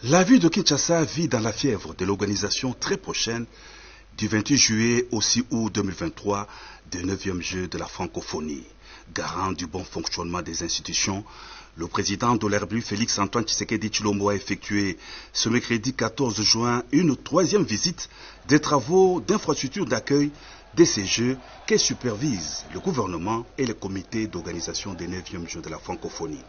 La ville de Kinshasa vit dans la fièvre de l'organisation très prochaine du 28 juillet au 6 août 2023 des 9e Jeux de la francophonie. Garant du bon fonctionnement des institutions, le président de la République Félix-Antoine Tshisekedi Tshilombo a effectué ce mercredi 14 juin une 3e visite des travaux d'infrastructure d'accueil de ces Jeux que supervisent le gouvernement et le comité d'organisation des 9e Jeux de la francophonie.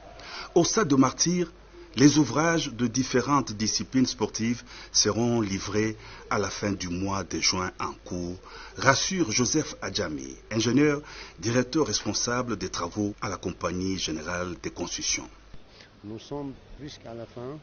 Au stade de Martyrs, les ouvrages de différentes disciplines sportives seront livrés à la fin du mois de juin en cours, rassure Joseph Adjami, ingénieur, directeur responsable des travaux à la Compagnie Générale des Constructions. Nous sommes plus qu'à la fin.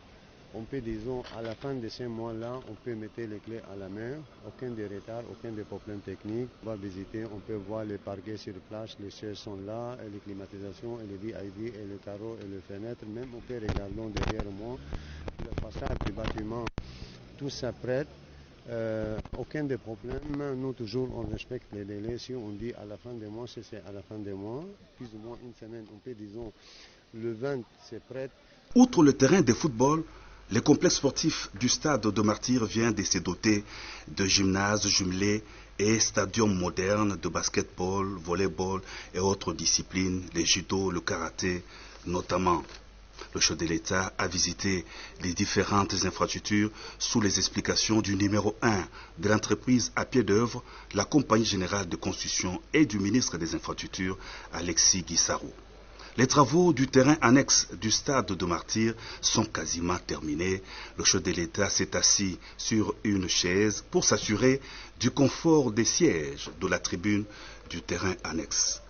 On peut, disons, à la fin de ces mois-là, on peut mettre les clés à la main. Aucun de retard, aucun de problème technique. On va visiter, on peut voir les parquets sur place, les chaises sont là, et les climatisations, et les VIP, et le carreau, et les fenêtres. Même on peut regarder derrière moi, la façade du bâtiment, tout ça prête. Aucun de problème. Nous, toujours, on respecte les délais. Si on dit à la fin du mois, c'est à la fin du mois. Plus ou moins une semaine, on peut, disons, le 20, c'est prêt. Outre le terrain de football, le complexe sportif du stade de Martyrs vient de se doter de gymnases jumelés et stadiums modernes de basketball, volleyball et autres disciplines, le judo, le karaté notamment. Le chef de l'État a visité les différentes infrastructures sous les explications du numéro 1 de l'entreprise à pied d'œuvre, la Compagnie Générale de Construction et du ministre des Infrastructures, Alexis Guissarou. Les travaux du terrain annexe du stade de Martyrs sont quasiment terminés. Le chef de l'État s'est assis sur une chaise pour s'assurer du confort des sièges de la tribune du terrain annexe.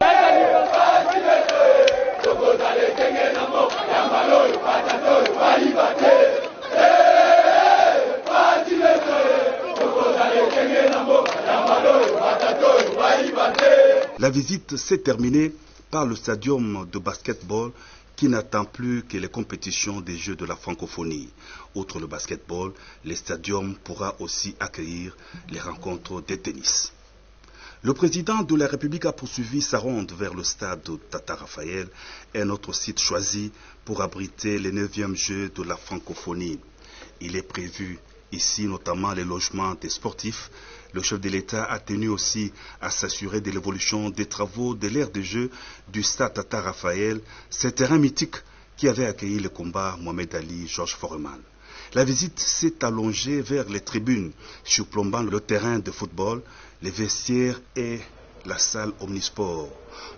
La visite s'est terminée par le stadium de basketball qui n'attend plus que les compétitions des Jeux de la francophonie. Outre le basketball, le stadium pourra aussi accueillir les rencontres de tennis. Le président de la République a poursuivi sa ronde vers le stade de Tata Raphaël, un autre site choisi pour abriter les 9e Jeux de la francophonie. Il est prévu ici notamment les logements des sportifs. Le chef de l'État a tenu aussi à s'assurer de l'évolution des travaux de l'aire de jeu du stade Tata Raphaël, ce terrain mythique qui avait accueilli le combat Mohamed Ali, Georges Foreman. La visite s'est allongée vers les tribunes, surplombant le terrain de football, les vestiaires et la salle omnisport.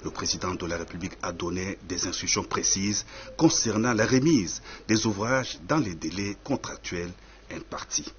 Le président de la République a donné des instructions précises concernant la remise des ouvrages dans les délais contractuels impartis.